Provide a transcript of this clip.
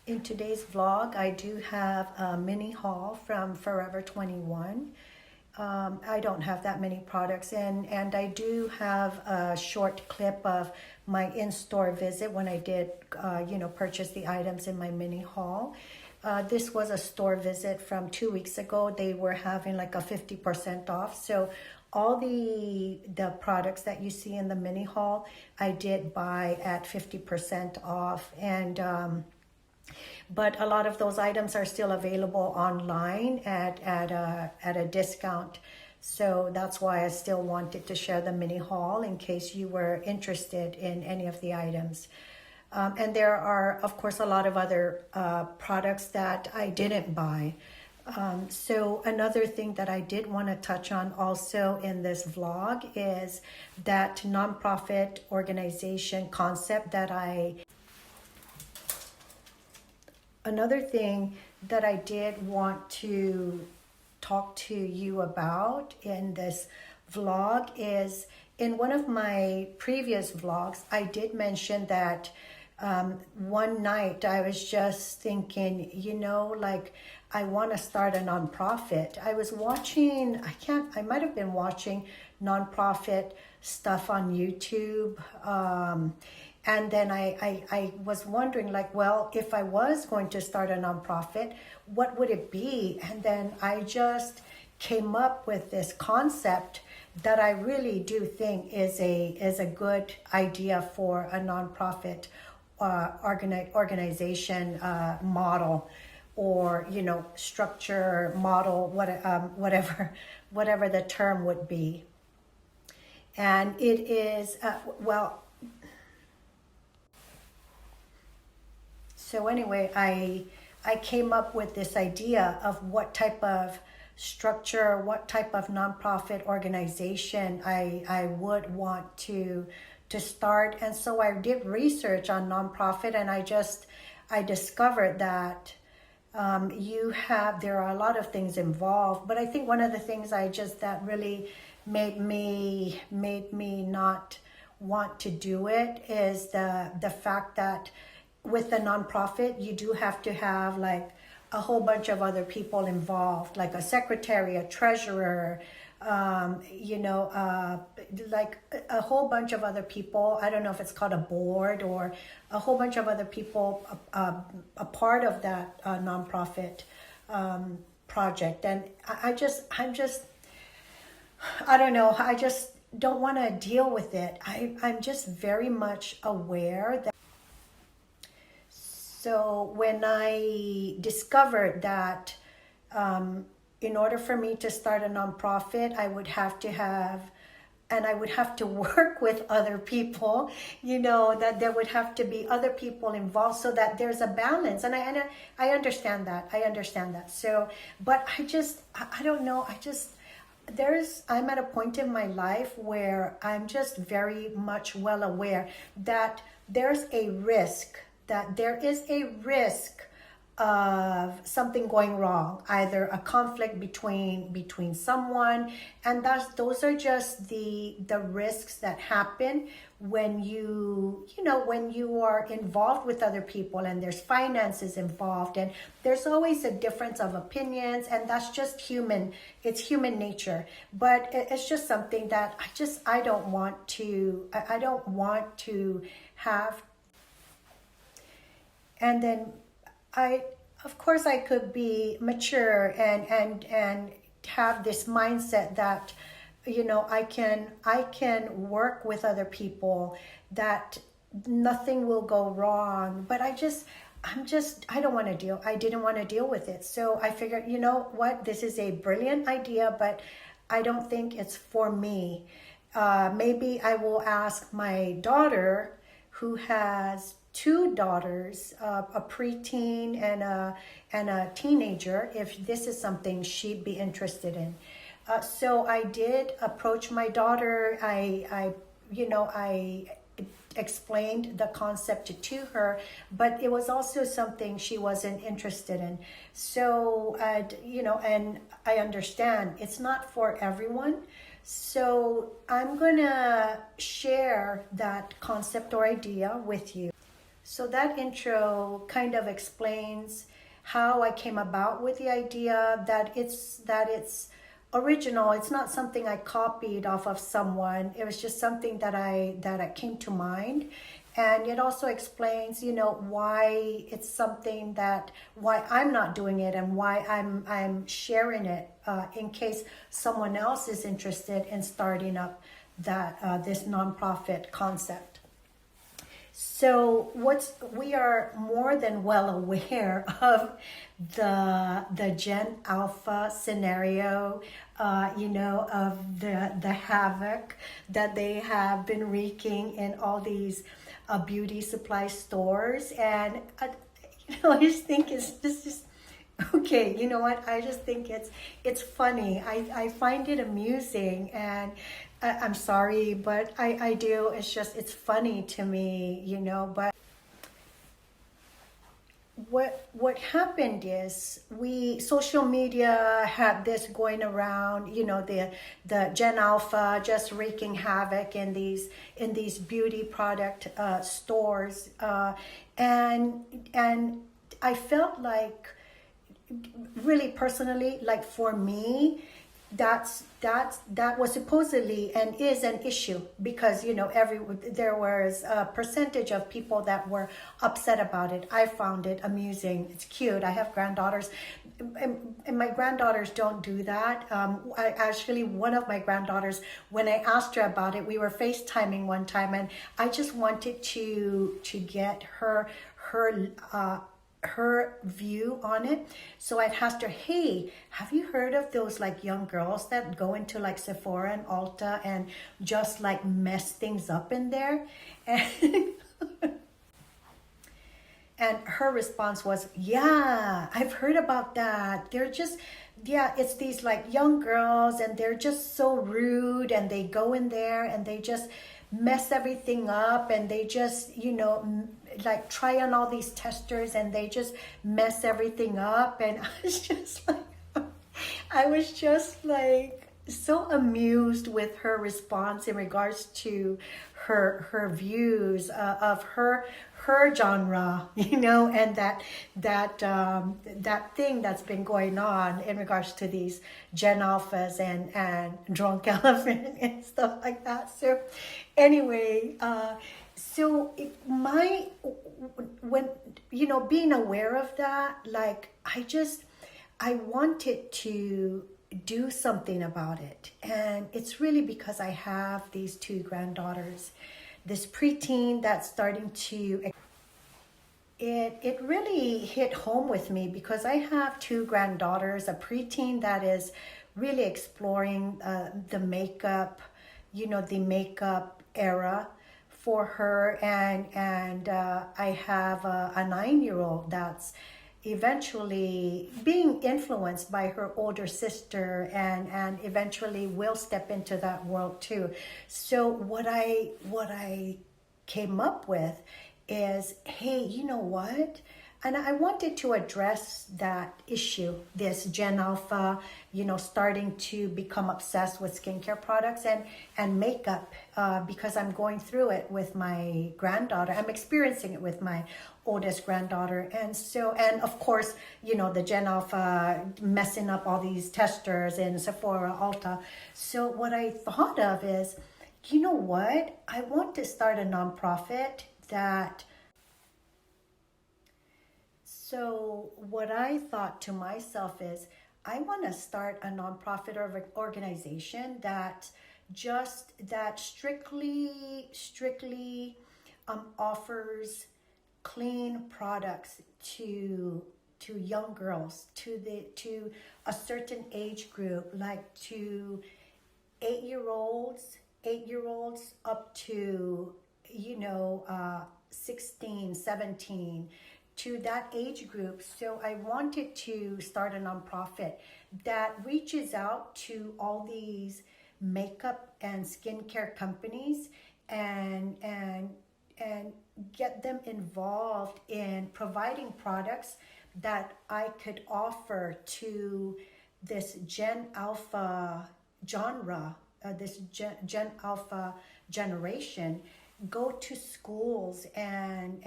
In today's vlog, I do have a mini haul from Forever 21. I don't have that many products and I do have a short clip of my in-store visit when I did, purchase the items in my mini haul. This was a store visit from 2 weeks ago. They were having like a 50% off. So all the products that you see in the mini haul, I did buy at 50% off. But a lot of those items are still available online at a discount. So that's why I still wanted to share the mini haul in case you were interested in any of the items. And there are, of course, a lot of other products that I didn't buy. So another thing that I did want to touch on also in this vlog is that nonprofit organization concept Another thing that I did want to talk to you about in this vlog is in one of my previous vlogs, I did mention that one night I was just thinking, I want to start a nonprofit. I was watching, I might have been watching nonprofit stuff on YouTube. And then I was wondering if I was going to start a nonprofit, what would it be? And then I just came up with this concept that I really do think is a good idea for a nonprofit organization model, or structure model, whatever the term would be. And it is So anyway, I came up with this idea of what type of structure, what type of nonprofit organization I would want to start. And so I did research on nonprofit, and I discovered that there are a lot of things involved. But I think one of the things that really made me not want to do it is the fact that with the nonprofit, you do have to have like a whole bunch of other people involved, like a secretary, a treasurer, like a whole bunch of other people. I don't know if it's called a board, or a whole bunch of other people, a part of that nonprofit project. And I don't know, I just don't want to deal with it. I'm just very much aware that. So when I discovered that in order for me to start a nonprofit, I would have to work with other people, that there would have to be other people involved so that there's a balance. And I understand that. So, but I don't know. I'm at a point in my life where I'm just very much well aware that there is a risk of something going wrong, either a conflict between someone, and those are just the risks that happen when you are involved with other people, and there's finances involved, and there's always a difference of opinions, and that's just human. It's human nature. But it's just something that I don't want to have. And then of course I could be mature and have this mindset that, I can work with other people, that nothing will go wrong. But I didn't want to deal with it. So I figured, this is a brilliant idea, but I don't think it's for me. Maybe I will ask my daughter, who has two daughters, a preteen and a teenager, if this is something she'd be interested in. So I did approach my daughter. I explained the concept to her, but it was also something she wasn't interested in. So, and I understand it's not for everyone. So I'm gonna share that concept or idea with you. So that intro kind of explains how I came about with the idea that it's original. It's not something I copied off of someone. It was just something that I came to mind. And it also explains, why it's something why I'm not doing it and why I'm sharing it in case someone else is interested in starting up this nonprofit concept. So we are more than well aware of the Gen Alpha scenario, of the havoc that they have been wreaking in all these beauty supply stores, and I just think it's just okay. You know what? I just think it's funny. I find it amusing, and I'm sorry, but I do. It's funny to me, but what happened is social media had this going around, the Gen Alpha just wreaking havoc in these beauty product stores, and I felt like, really personally, like for me, that was supposedly and is an issue, because there was a percentage of people that were upset about it. I found it amusing. It's cute. I have granddaughters, and my granddaughters don't do that. One of my granddaughters, when I asked her about it, we were FaceTiming one time, and I just wanted to get her view on it. So I'd asked her, hey, have you heard of those like young girls that go into like Sephora and Ulta and just like mess things up in there? And and her response was, yeah, I've heard about that. It's these like young girls, and they're just so rude, and they go in there and they just mess everything up, and they just, like try on all these testers, and they just mess everything up. And I was just like so amused with her response in regards to her views of her genre, and that thing that's been going on in regards to these Gen Alphas and drunk elephant and stuff like that. So anyway, when being aware of that, like I wanted to do something about it. And it's really because I have these two granddaughters, this preteen that's starting to, it really hit home with me, because I have two granddaughters, a preteen that is really exploring the makeup, the makeup era for her, and I have a 9-year-old that's eventually being influenced by her older sister, and eventually will step into that world too. So what I came up with is, hey, you know what? And I wanted to address that issue, this Gen Alpha, starting to become obsessed with skincare products and makeup, because I'm going through it with my granddaughter. I'm experiencing it with my oldest granddaughter. And of course, the Gen Alpha messing up all these testers in Sephora, Ulta. So what I thought of is, you know what? I want to start a nonprofit that... So what I thought to myself is, I want to start a nonprofit or organization that strictly offers clean products to young girls, to a certain age group, like to 8-year-olds up to 16, 17, to that age group. So I wanted to start a nonprofit that reaches out to all these makeup and skincare companies, and get them involved in providing products that I could offer to this Gen Alpha genre, this Gen Alpha generation. Go to schools and